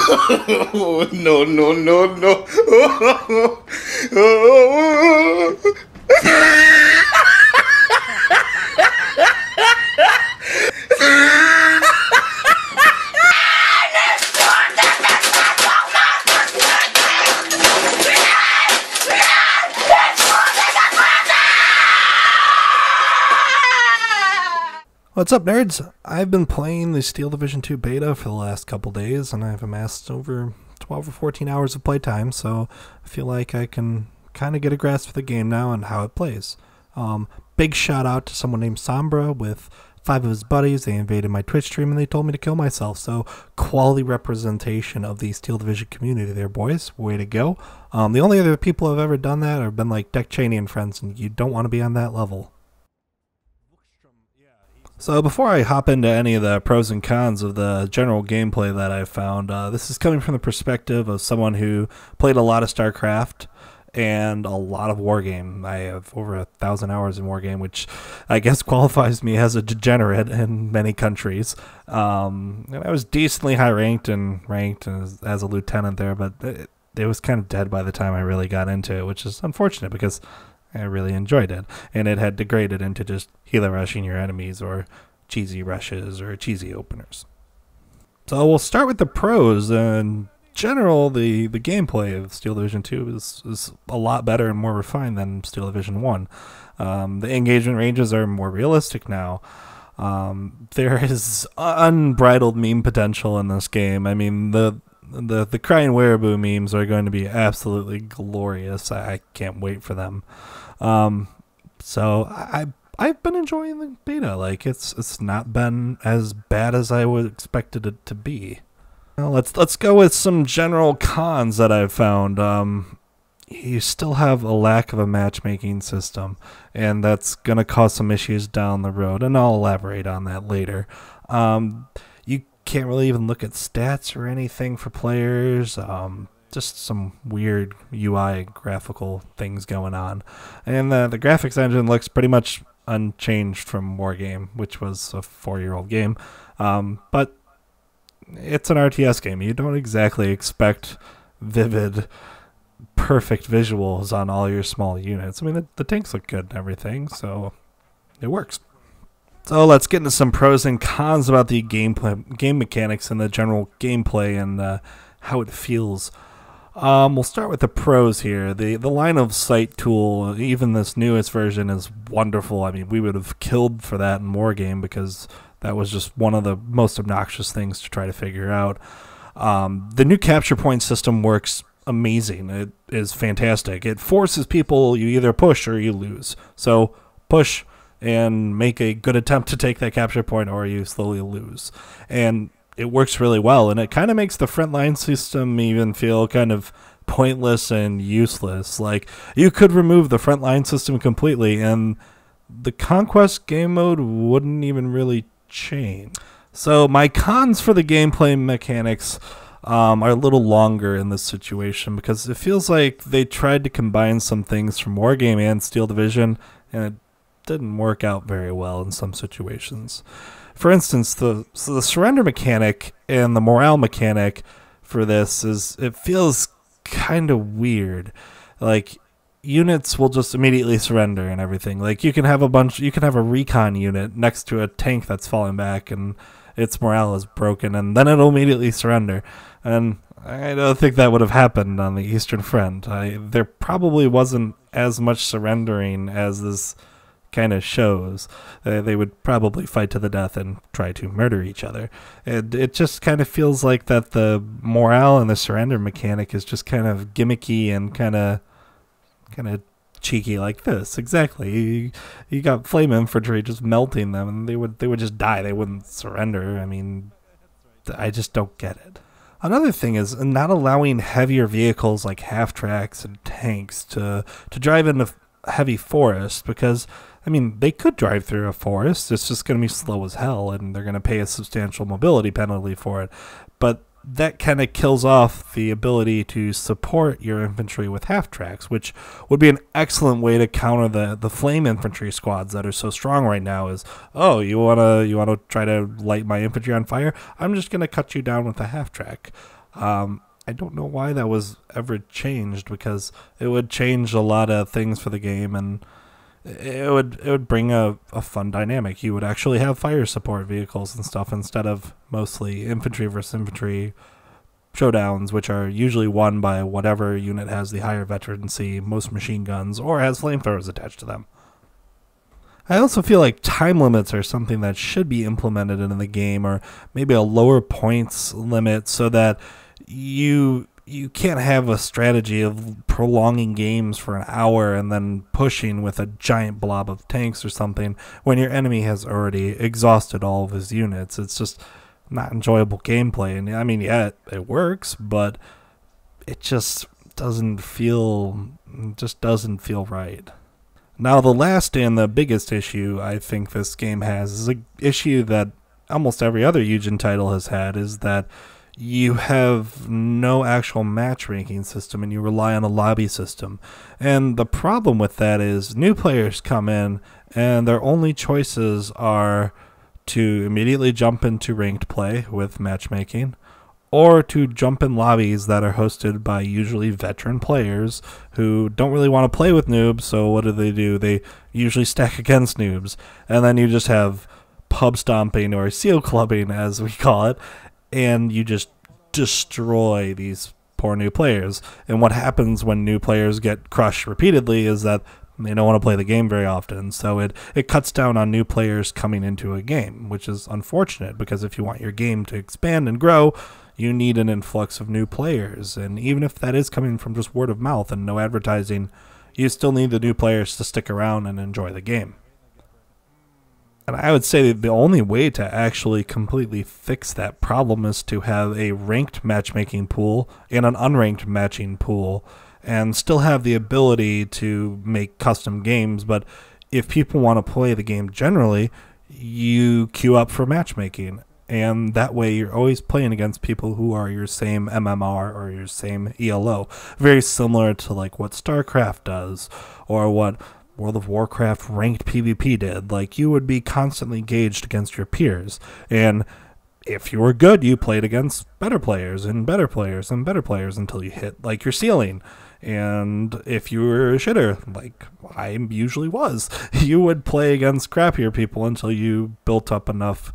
No, no, no, no. What's up, nerds? I've been playing the Steel Division 2 beta for the last couple days, and I've amassed over 12 or 14 hours of playtime, so I feel like I can kind of get a grasp of the game now and how it plays. Big shout out to someone named Sombra with 5 of his buddies. They invaded my Twitch stream and they told me to kill myself, so quality representation of the Steel Division community there, boys. Way to go. The only other people who have ever done that have been like Deck Cheney and friends, and you don't want to be on that level. So before I hop into any of the pros and cons of the general gameplay that I've found, this is coming from the perspective of someone who played a lot of StarCraft and a lot of Wargame. I have over 1,000 hours in Wargame, which I guess qualifies me as a degenerate in many countries. And I was decently high ranked as a lieutenant there, but it was kind of dead by the time I really got into it, which is unfortunate because I really enjoyed it, and it had degraded into just healer rushing your enemies or cheesy rushes or cheesy openers. So we'll start with the pros. In general, the gameplay of Steel Division 2 is a lot better and more refined than Steel Division 1. The engagement ranges are more realistic now. There is unbridled meme potential in this game. I mean, the crying wereaboo memes are going to be absolutely glorious. I can't wait for them. So I've been enjoying the beta. Like it's not been as bad as I would expected it to be. Well, let's go with some general cons that I've found. You still have a lack of a matchmaking system, and that's gonna cause some issues down the road, and I'll elaborate on that later. You can't really even look at stats or anything for players. Just some weird UI graphical things going on. And the graphics engine looks pretty much unchanged from Wargame, which was a 4-year-old game. But it's an RTS game. You don't exactly expect vivid, perfect visuals on all your small units. I mean, the tanks look good and everything, so it works. So let's get into some pros and cons about the game mechanics and the general gameplay and how it feels. We'll start with the pros here. The line of sight tool, even this newest version, is wonderful. I mean, we would have killed for that in Wargame because that was just one of the most obnoxious things to try to figure out. The new capture point system works amazing. It is fantastic. It forces people, you either push or you lose. So push and make a good attempt to take that capture point, or you slowly lose. And it works really well, and it kind of makes the frontline system even feel kind of pointless and useless. Like, you could remove the frontline system completely, and the Conquest game mode wouldn't even really change. So my cons for the gameplay mechanics are a little longer in this situation, because it feels like they tried to combine some things from Wargame and Steel Division, and it didn't work out very well in some situations. For instance, the surrender mechanic and the morale mechanic for this it feels kind of weird. Like, units will just immediately surrender and everything. Like, you can have a recon unit next to a tank that's falling back and its morale is broken, and then it'll immediately surrender. And I don't think that would have happened on the Eastern Front. There probably wasn't as much surrendering as this kind of shows. They would probably fight to the death and try to murder each other. It just kind of feels like that the morale and the surrender mechanic is just kind of gimmicky and kind of cheeky like this. Exactly. You got flame infantry just melting them, and they would just die. They wouldn't surrender. I mean, I just don't get it. Another thing is not allowing heavier vehicles like half-tracks and tanks to drive into heavy forest, because I mean, they could drive through a forest. It's just going to be slow as hell, and they're going to pay a substantial mobility penalty for it. But that kind of kills off the ability to support your infantry with half-tracks, which would be an excellent way to counter the flame infantry squads that are so strong right now. Is, oh, you wanna try to light my infantry on fire? I'm just going to cut you down with a half-track. I don't know why that was ever changed, because it would change a lot of things for the game, and it would bring a fun dynamic. You would actually have fire support vehicles and stuff instead of mostly infantry versus infantry showdowns, which are usually won by whatever unit has the higher veterancy, most machine guns, or has flamethrowers attached to them. I also feel like time limits are something that should be implemented into the game, or maybe a lower points limit, so that you can't have a strategy of prolonging games for an hour and then pushing with a giant blob of tanks or something when your enemy has already exhausted all of his units. It's just not enjoyable gameplay. And I mean, yeah, it works, but it doesn't feel doesn't feel right. Now, the last and the biggest issue I think this game has is an issue that almost every other Eugen title has had, is that you have no actual matchmaking system and you rely on a lobby system. And the problem with that is new players come in and their only choices are to immediately jump into ranked play with matchmaking, or to jump in lobbies that are hosted by usually veteran players who don't really want to play with noobs. So what do? They usually stack against noobs. And then you just have pub stomping, or seal clubbing as we call it, and you just destroy these poor new players. And what happens when new players get crushed repeatedly is that they don't want to play the game very often. So it cuts down on new players coming into a game, which is unfortunate, because if you want your game to expand and grow, you need an influx of new players. And even if that is coming from just word of mouth and no advertising, you still need the new players to stick around and enjoy the game. And I would say the only way to actually completely fix that problem is to have a ranked matchmaking pool and an unranked matching pool, and still have the ability to make custom games. But if people want to play the game generally, you queue up for matchmaking. And that way you're always playing against people who are your same MMR or your same ELO. Very similar to like what StarCraft does, or what World of Warcraft ranked PvP did. Like, you would be constantly gauged against your peers. And if you were good, you played against better players and better players and better players until you hit like your ceiling. And if you were a shitter, like I usually was, you would play against crappier people until you built up enough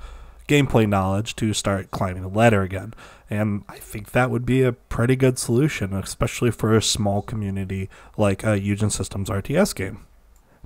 gameplay knowledge to start climbing the ladder again. And I think that would be a pretty good solution, especially for a small community like a Eugen Systems RTS game.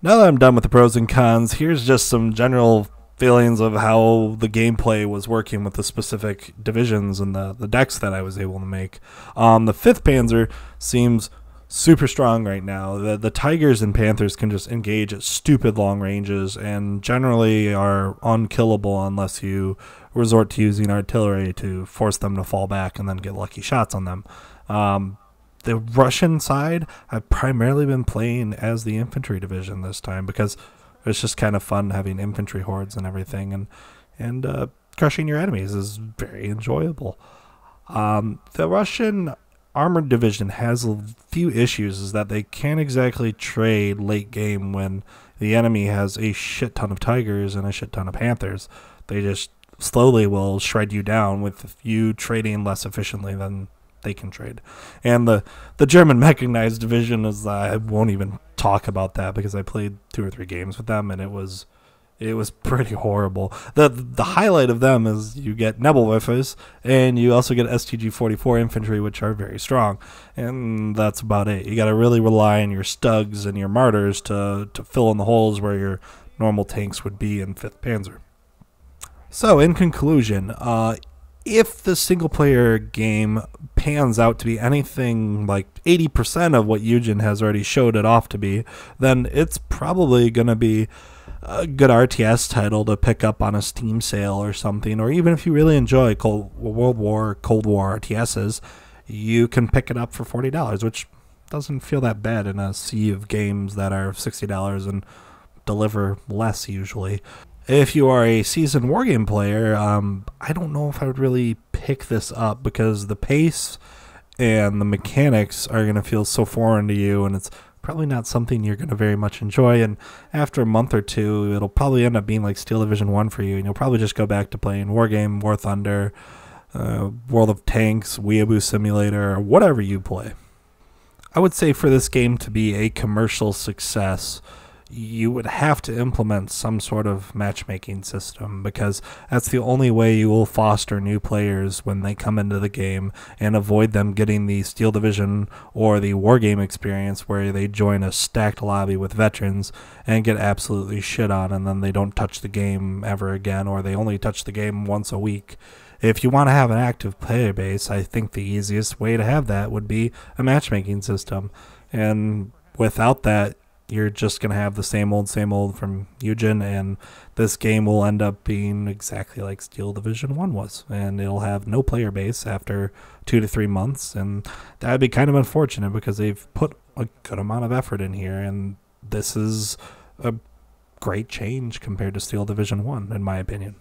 Now that I'm done with the pros and cons, here's just some general feelings of how the gameplay was working with the specific divisions and the decks that I was able to make. The 5th Panzer seems super strong right now. The Tigers and Panthers can just engage at stupid long ranges and generally are unkillable unless you resort to using artillery to force them to fall back and then get lucky shots on them. The Russian side, I've primarily been playing as the infantry division this time, because it's just kind of fun having infantry hordes and everything, and crushing your enemies is very enjoyable. The Russian armored division has a few issues, is that they can't exactly trade late game when the enemy has a shit ton of Tigers and a shit ton of Panthers. They just slowly will shred you down with you trading less efficiently than they can trade. And the German mechanized division is, I won't even talk about that, because I played 2 or 3 games with them and it was pretty horrible. The highlight of them is you get Nebelwerfers and you also get STG-44 infantry, which are very strong, and that's about it. You got to really rely on your Stugs and your Martyrs to fill in the holes where your normal tanks would be in 5th Panzer. So in conclusion, if the single-player game pans out to be anything like 80% of what Eugen has already showed it off to be, then it's probably going to be a good RTS title to pick up on a Steam sale or something. Or even if you really enjoy Cold War RTSs, you can pick it up for $40, which doesn't feel that bad in a sea of games that are $60 and deliver less usually. If you are a seasoned wargame player, I don't know if I would really pick this up, because the pace and the mechanics are going to feel so foreign to you, and it's probably not something you're going to very much enjoy. And after a month or two, it'll probably end up being like Steel Division 1 for you, and you'll probably just go back to playing Wargame, War Thunder, World of Tanks, Weeaboo Simulator, or whatever you play. I would say for this game to be a commercial success, you would have to implement some sort of matchmaking system, because that's the only way you will foster new players when they come into the game and avoid them getting the Steel Division or the Wargame experience where they join a stacked lobby with veterans and get absolutely shit on, and then they don't touch the game ever again, or they only touch the game once a week. If you want to have an active player base, I think the easiest way to have that would be a matchmaking system. And without that, you're just going to have the same old from Eugen, and this game will end up being exactly like Steel Division 1 was. And it'll have no player base after 2 to 3 months, and that would be kind of unfortunate because they've put a good amount of effort in here, and this is a great change compared to Steel Division 1, in my opinion.